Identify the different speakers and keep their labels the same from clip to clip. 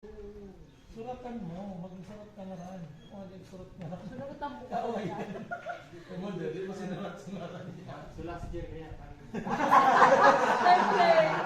Speaker 1: Suratan mo, mag-surat ka na rin. O, nag-surat ka na rin.
Speaker 2: Sunod ang buka.
Speaker 1: Kaway. Kamu, dali mo sinulat-sunatan niya.
Speaker 3: Sulas dyan kaya.
Speaker 2: Template!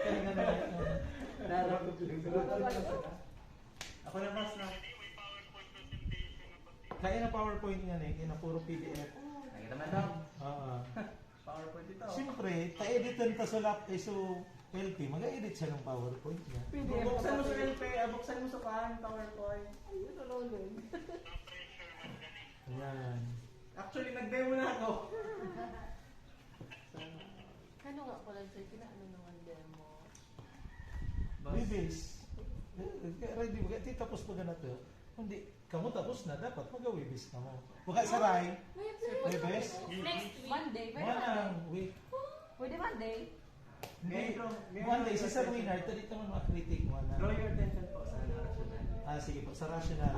Speaker 1: Kaya nga na
Speaker 3: Ako na mas na.
Speaker 1: kaya na PowerPoint nga na, kaya na puro PDF.
Speaker 3: Nakita man daw.
Speaker 1: Oo.
Speaker 3: PowerPoint ito.
Speaker 1: Siyempre, ta-editan ta sa lap, so, LP, mag-edit siya ng PowerPoint niya.
Speaker 3: Buksan mo sa LP, buksan mo sa PowerPoint.
Speaker 2: Ayun, nalulog.
Speaker 1: Ayan.
Speaker 3: Actually, nag-demo na ako.
Speaker 2: Ano nga pala sa'yo, pinaano naman demo?
Speaker 1: Webase. Ready mo, kaya tapos pa na to. Hindi, kamu tapos na, dapat mag-webase ka mo. Buka saray, Webase.
Speaker 2: Next week. Monday.
Speaker 1: Manang, week.
Speaker 2: Pwede Monday.
Speaker 1: Hindi, one day, si Sir Winard, dito naman makritik mo na.
Speaker 3: Draw your attention po sa rational.
Speaker 1: Sige po, sa rational.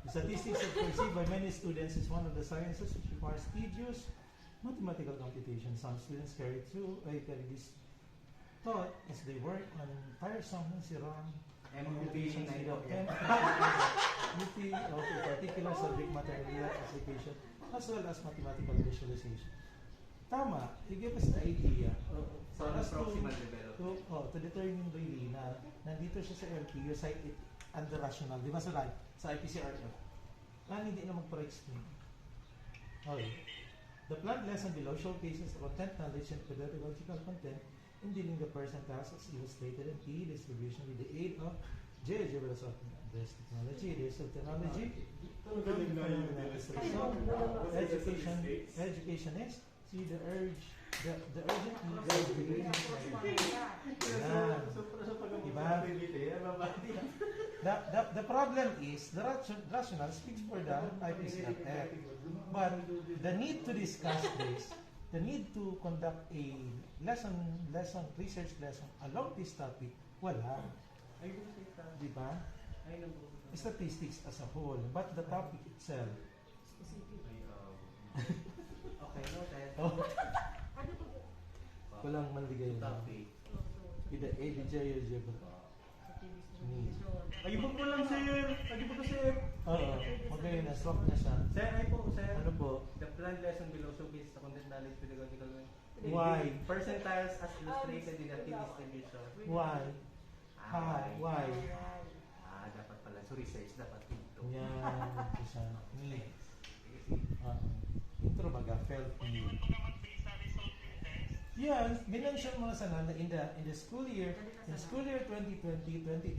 Speaker 1: The statistics that perceived by many students is one of the sciences which requires tedious mathematical computation. Some students carry this thought as they work on tiresome and sirang computations without UT of a particular subject matter and real application as well as mathematical visualization. Tama, he gave us the idea
Speaker 3: So,
Speaker 1: for us
Speaker 3: proximal development.
Speaker 1: to determine really na nandito siya sa LP, you cite it under rational. Di ba sa live? Sa IPCRF. Lang hindi na magpa-explain. Okay. The planned lesson below showcases the content knowledge and pedagogical content in dealing the percentiles as illustrated in T distribution with the aid of GeoGebra software. There's technology, there's technology. Education is see the urgent need. The problem is the rational speaks for the IPCRF, but the need to discuss this, the need to conduct a research lesson along this topic, wala. Di ba? Statistics as a whole, but the topic itself.
Speaker 3: Okay, noted.
Speaker 1: Walang maligay na.
Speaker 3: Topic.
Speaker 1: Ida GeoGebra.
Speaker 3: Pag-ibog mo lang, sir. Pag-ibog ko, sir.
Speaker 1: Oo, magayon na, swap na siya.
Speaker 3: Sir, ay po, sir.
Speaker 1: Ano po?
Speaker 3: The planned lesson below showcases the content knowledge pedagogical
Speaker 1: Why?
Speaker 3: percentiles as illustrated in the T distribution.
Speaker 1: Why? Why?
Speaker 3: Dapat pala. So, research dapat dito.
Speaker 1: Yan, ito siya. Need. Intro baga, felt need. Yan, binansyal mo na sana in the school year 2020-2021,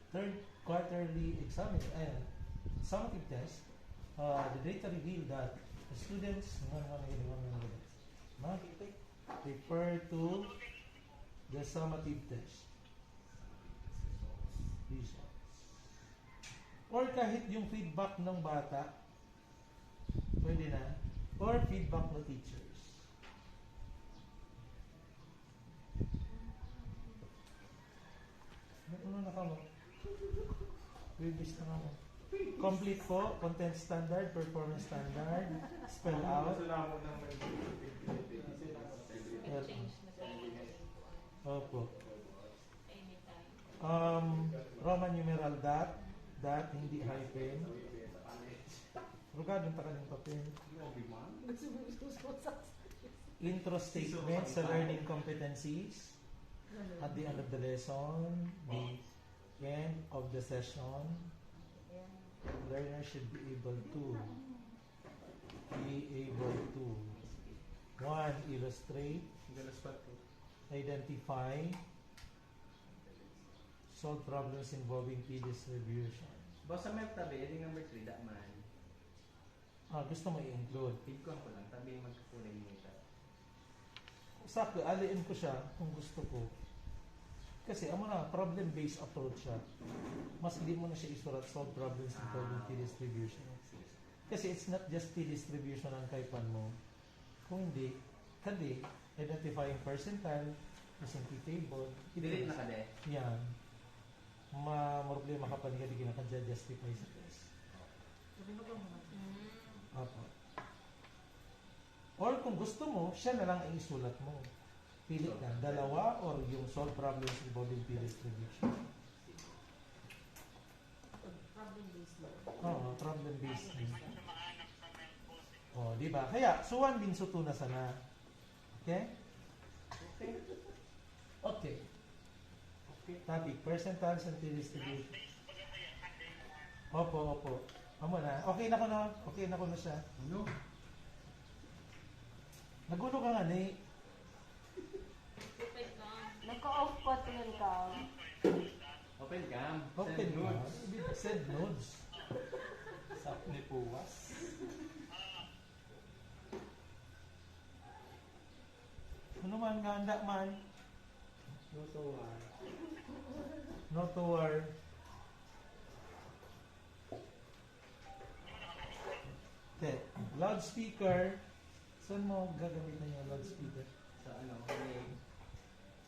Speaker 1: third quarterly summative test, the data revealed that the students refer to the summative test results. Or kahit yung feedback ng bata, pwede na. Or feedback ng teachers. Ano na ka mo? Release na ka mo. Complete po, content standard, performance standard, spell out. Opo. Roman numeral dot, hindi hyphen. Rugadong ta kanyang papel. Intro statement sa learning competencies. At the end of the lesson, the end of the session, learners should be able to 1. Illustrate, identify, solve problems involving P distribution.
Speaker 3: Boss, sa may tabi, heading number 3, man.
Speaker 1: Gusto mo i-include.
Speaker 3: Pigkuhan ko lang, tabi magkakulay mo ito.
Speaker 1: Sakto, aliin ko siya kung gusto ko. Kasi amo na, problem-based approach siya. Mas hindi mo na siya isurat solve problems involving T distribution. Kasi it's not just T distribution ang kaipan mo. Kung hindi, kandi, identifying percentile, using T-table.
Speaker 3: Delete na ka de?
Speaker 1: Yan. Problema ka pa hindi ka naka-justify sa test. Apo. Or kung gusto mo, siya na lang ang isulat mo. Pili ka, dalawa or yung solve problems involving P distribution.
Speaker 2: Problem-based lang.
Speaker 1: Oo, problem-based din. Oh, di ba? Kaya, suwan din suto na sana. Okay? Okay. Topic, percentiles and P distribution. Opo, opo. Amo na. Okay na ko na. Okay na ko na siya.
Speaker 4: Ano?
Speaker 1: Nagulo ka nga ni.
Speaker 2: Naka-off pa tingin ka.
Speaker 4: Open cam.
Speaker 1: Open
Speaker 4: Send
Speaker 1: mo.
Speaker 4: notes.
Speaker 1: Send nodes.
Speaker 4: Sap ni Puwas.
Speaker 1: Ano man nga anda man.
Speaker 3: No to war.
Speaker 1: No to war. Okay. Loudspeaker. Saan mo gagamitin yung loudspeaker?
Speaker 4: So ano,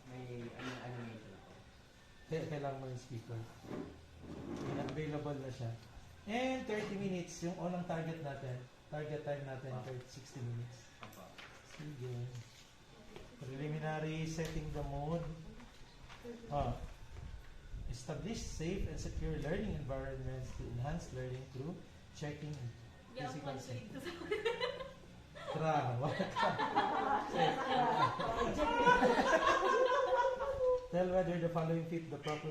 Speaker 4: may animation ako.
Speaker 1: Kaya kailangan mo yung speaker. Available na siya. And 30 minutes, yung unang target natin. Target time natin, 60 minutes.
Speaker 4: Apa.
Speaker 1: Sige. Preliminary setting the mode. Establish safe and secure learning environments to enhance learning through checking physical safety. Tell whether the following fit the proper.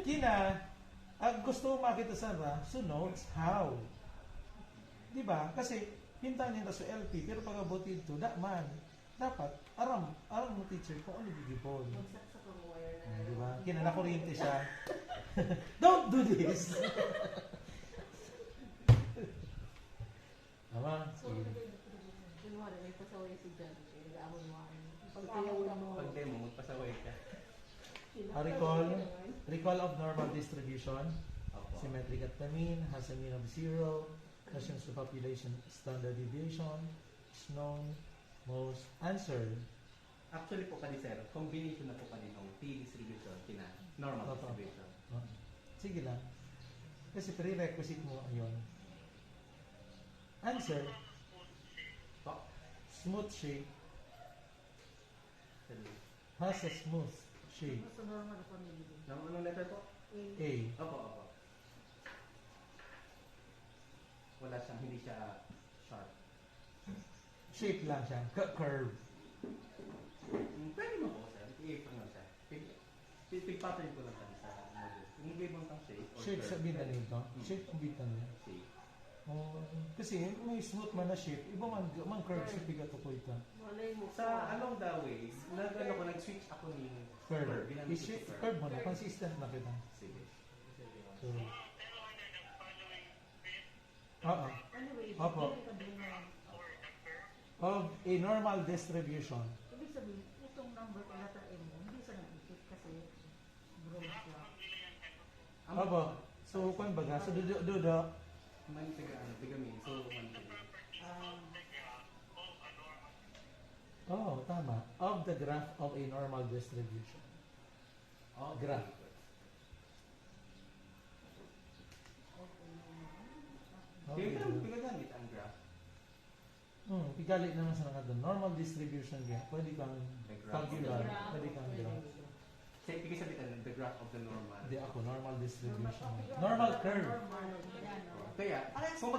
Speaker 1: Kina, gusto mo makita sana, sunods, how? Diba? Kasi, hintayin nila sa LP, pero pag abutin ito, man, dapat, aram mo teacher kung ano gigipon. Diba? Kina, nakuryente siya. Don't do this! Tama? Sige.
Speaker 2: Kunwari, may pasaway si John. Nag-aamon mo ako. Pagkayawin mo.
Speaker 4: Pag demo, magpasaway ka.
Speaker 1: Recall of normal distribution.
Speaker 4: Opo.
Speaker 1: Symmetric at the mean, has a mean of 0. Questions to population standard deviation. Is known. Most answer.
Speaker 4: Actually po kani sir, combination na po kani ng T distribution kina normal
Speaker 1: Totoo.
Speaker 4: distribution.
Speaker 1: Sige lang. Kasi prerequisite mo yun. Answer.
Speaker 4: Po.
Speaker 1: Smooth shape.
Speaker 4: Sabi.
Speaker 1: Has a smooth shape.
Speaker 2: Sa normal ako nilibig.
Speaker 4: Anong letter po?
Speaker 1: A.
Speaker 4: Opo, opo. Wala siyang, hindi siya sharp.
Speaker 1: Shape lang siya. Curve.
Speaker 4: Pwede mo po sir, i-ano siya. Pig-pattern ko lang kami sa model. Kung may bang kang shape or
Speaker 1: Shape sa bitan nito. Shape ang bitan niya.
Speaker 4: Shape.
Speaker 1: Kasi may smooth man na shape, iba man curve shape bigat ko ito.
Speaker 2: Malay mo.
Speaker 4: Sa along the way, nag-switch ako ni
Speaker 1: Curve.
Speaker 4: Ginamit ko
Speaker 1: I-shape,
Speaker 4: si
Speaker 1: curve mo na, consistent na kita.
Speaker 4: Sige.
Speaker 1: So, oo.
Speaker 2: Anyway,
Speaker 1: Opo. Of a normal distribution.
Speaker 5: Ibig sabihin, itong number ko letter M mo, hindi siya nag-isip kasi broad siya.
Speaker 1: Opo. So, kung baga, so dudo.
Speaker 4: Man tiga ano, bigamin. So, man tiga.
Speaker 1: Oh, tama. Of the graph of a normal distribution.
Speaker 4: Oh,
Speaker 1: Graph.
Speaker 4: Kaya
Speaker 1: Okay.
Speaker 4: pinagamit ang graph.
Speaker 1: Pigali naman sa mga doon. Normal distribution yan. Pwede kang
Speaker 4: The graph.
Speaker 1: tabular. Pwede kang graph.
Speaker 4: Say, bigay sabihin, the graph of the normal.
Speaker 1: Hindi ako, normal distribution. Normal curve.
Speaker 4: Kaya, kung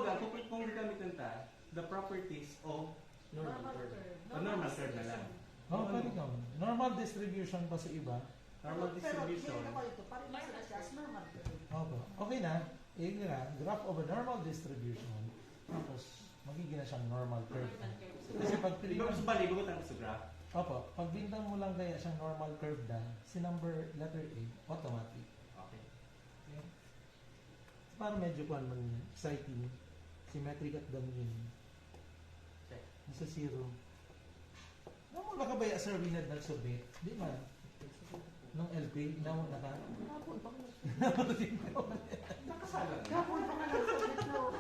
Speaker 4: gagamitin ta, the properties of normal curve. Normal curve na lang.
Speaker 1: Oh, pwede kang. Normal distribution pa sa iba.
Speaker 4: Normal distribution.
Speaker 5: Pero, ako ito, parang nasa siya as normal.
Speaker 1: Okay. Okay na. Yun na. Graph of a normal distribution. Tapos, magiging na siyang normal curve. Kasi pag
Speaker 4: Di ba mas bali, gumawa tayo sa graph?
Speaker 1: Opo, pag bintang mo lang kaya siyang normal curve na, si number letter A, automatic.
Speaker 4: Okay.
Speaker 1: Para medyo kuhan man exciting. Symmetric at the mean.
Speaker 4: Check.
Speaker 1: Nasa zero. Namun nakabaya sir, winad nag-submit. Di man. Nung LP, namun naka.
Speaker 2: Kapon pa ko.
Speaker 4: Nakasalang na.
Speaker 2: Kapon pa ka lang sa bitlo.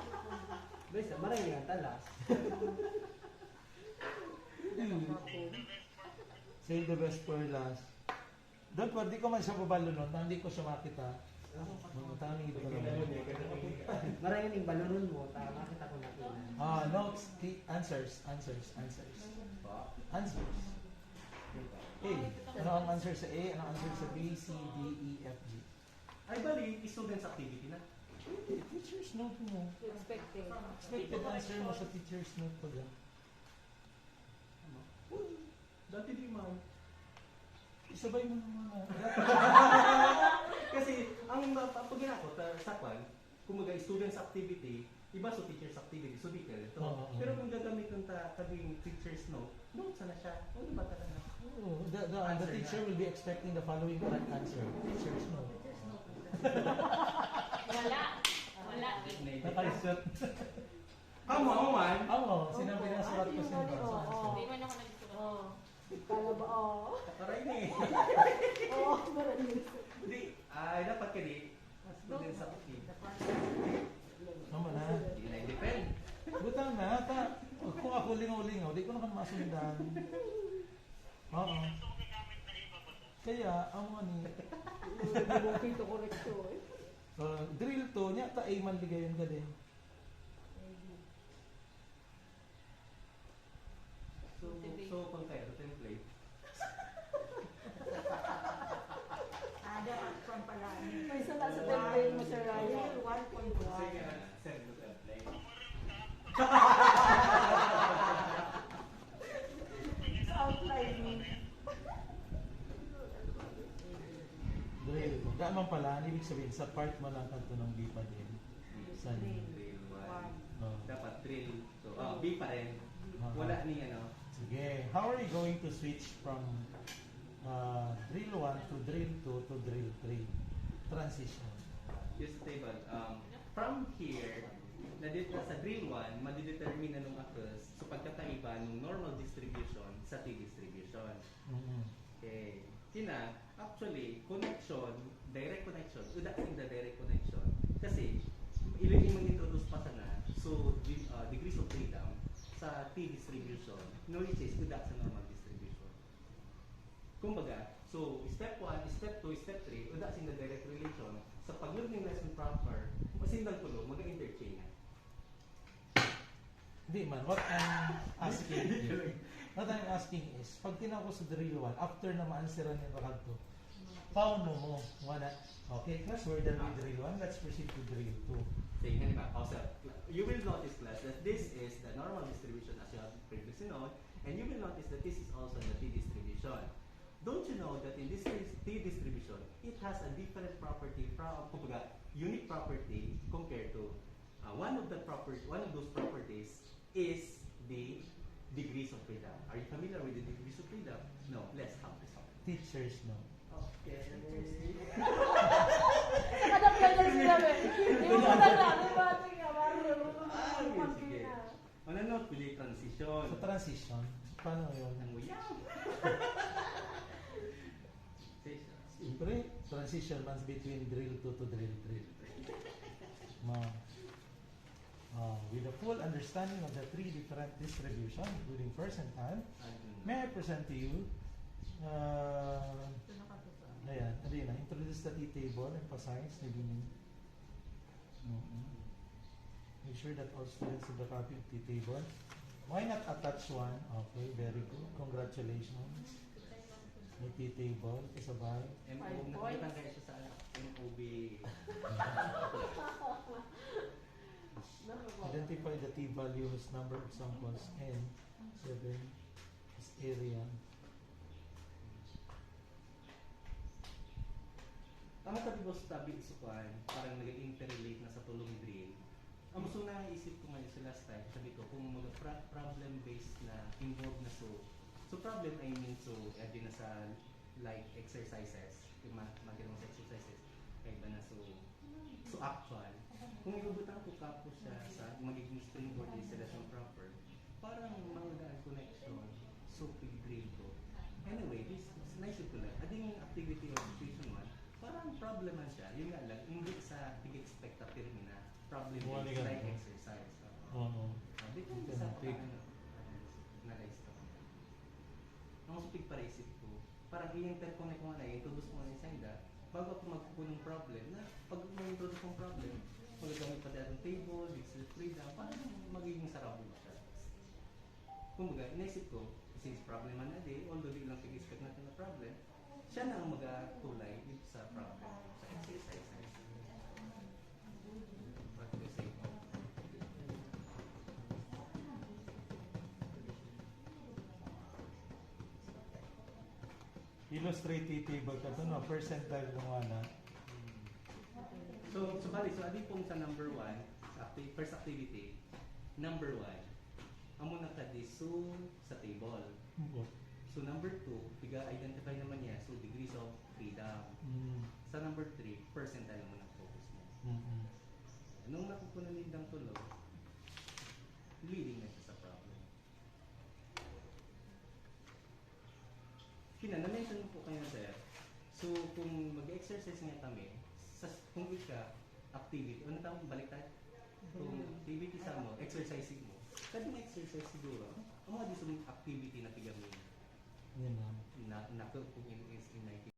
Speaker 3: Besa, maray nga, talas.
Speaker 1: Save the best for last. Don't worry, di ko man siya babalo nun. Hindi ko siya makita. Mga tanong ito ka
Speaker 3: Marami yung balonon mo, tama kita ko natin.
Speaker 1: notes, answers. Answers. A. Ano ang answer sa A? Ano ang answer sa B, C, D, E, F, G?
Speaker 4: Ay, bali, students activity na.
Speaker 1: Teacher's note mo.
Speaker 2: Expected.
Speaker 1: Expected answer mo sa teacher's note ko dyan.
Speaker 4: Dati di man.
Speaker 1: Isabay mo naman.
Speaker 4: Kasi, ang pag ginako, sa kwan, kumaga students activity, iba sa teacher's activity, so di ka ito.
Speaker 1: Oo.
Speaker 4: Pero kung gagamit ng kabing teacher's note, notes na siya. Ano ba talaga?
Speaker 1: Oh, the
Speaker 4: Answer
Speaker 1: teacher
Speaker 4: na.
Speaker 1: will be expecting the following correct answer. Teacher's note.
Speaker 2: Wala.
Speaker 1: Nakaisot.
Speaker 4: Come on!
Speaker 1: Oo, sinabi na sulat ko sa answer.
Speaker 2: Hindi man ako nagsusulat. Oo. Kala ba, oo.
Speaker 4: Kakaray na eh.
Speaker 2: Oo, marami.
Speaker 4: Hindi, ay dapat ka di. Students activity.
Speaker 1: Tama na.
Speaker 4: Hindi na depend.
Speaker 1: Butang na. Kung ako lingaw-lingaw, di ko naman masundan. Oo. Kaya, ang mga ni...
Speaker 2: Bumukit to correction.
Speaker 1: Drill to, niya ta ay manligayon ka din.
Speaker 4: So kung kayo, template.
Speaker 5: Dapat from pala.
Speaker 2: May isa na sa template mo, Sir Ryan.
Speaker 5: 1.1.
Speaker 4: Send the template.
Speaker 5: Sa outline.
Speaker 1: Drill to. Kaman pala, ibig sabihin, sa part mo lang kanto ng B pa din. Sa
Speaker 4: Drill 1.
Speaker 1: Oh.
Speaker 4: Dapat drill. So, B pa rin. Wala ni ano.
Speaker 1: Sige. How are you going to switch from drill 1 to drill 2 to drill 3? Transition.
Speaker 4: Just table. From here, sa drill 1, madidetermine na nung across so pagkakaiba ng normal distribution sa T-distribution. Okay. Kina, actually, connection, direct connection, udakin the direct connection. Kasi, ilagay mo introduce pa sana, so degrees of freedom sa T-distribution, no which is udak sa normal distribution. Kumbaga, so step 1, step 2, step 3, udak sa direct relation, sa pag-load ng lesson proper, masindang tulo, mag-interchange na.
Speaker 1: Hindi man, what I'm asking is, pag tinawag ko sa drill 1, after na ma-answeran yung rakad to, paano mo? Wala. Okay, class, we're done with drill 1. Let's proceed to drill 2.
Speaker 4: Saying halimbawa, also, you will notice class that this is the normal distribution as you have previously known, and you will notice that this is also the T-distribution. Don't you know that in this T-distribution, it has a different property from, kumbaga, unique property compared to one of those properties is the degrees of freedom. Are you familiar with the degrees of freedom? No, let's have this one.
Speaker 1: Teachers, no.
Speaker 4: Okay.
Speaker 2: Hanap ka na sila, be. Hindi mo pa na. Ano ba ito nga?
Speaker 4: Sige. Mananood, pili transition.
Speaker 1: Sa transition, paano yun?
Speaker 4: Ang uyang.
Speaker 1: Siyempre, transition runs between drill 2 to drill 3. With a full understanding of the three different distributions, including first and time, may I present to you, introduce the T-table, emphasize, make sure that all students have the copy of T-table. Why not attach one? Okay, very good. Congratulations. May T-table, kasabay.
Speaker 4: Nakita kayo siya sa MOB.
Speaker 1: Identify the T-values, number of samples, N, 7, is area.
Speaker 4: Ang sabi ko sa tabi isukuan, parang nag-interrelate na sa tulong drill. Ang gusto na isip ko ngayon sa last time, sabi ko kung problem-based na involved na so problem I mean so edi na sa like exercises, yung magandang exercises, kaya ba na so actual. Kung ibubutan ko kapo siya sa magiging springboard din sa lesson proper, parang mga connection, so pig-drill ko. Anyway, this is nice ko lang. Ading activity of situation 1, parang problem man siya. Yun nga lang, hindi sa pig-expect na termina. Problem is like exercise.
Speaker 1: Oo.
Speaker 4: Dito sa na-realize ko. Ang supig para isip ko, parang i-interconnect mo na, introduce mo na yung senda, bago ako magpupo ng problem, na pag may introduce kong problem, magagamit pa dahil ng table, digital freedom, para magiging sarabo siya. Kumbaga, inaisip ko, since problem man na day, although di lang tig-expect natin na problem, siya na ang mag-tulay dito sa problem, sa exercise. Practice it.
Speaker 1: Illustrative table ka to, no? Percentile ng ana.
Speaker 4: So adi pong sa number 1, first activity, number 1, amo na kadiso sa table. So number 2, identify naman niya, so degrees of freedom. Sa number 3, percentile naman ang focus mo. Nung nakukunan nindang tulog, leading na siya sa problem. Na-mention po kayo sir, so kung mag-exercise nga kami, kung ika, activity, ano tawag baliktad? Kung activity sa mo, exercising mo, kadong exercise siguro, ang mga disong activity na pigamin
Speaker 1: Yan na.
Speaker 4: na kung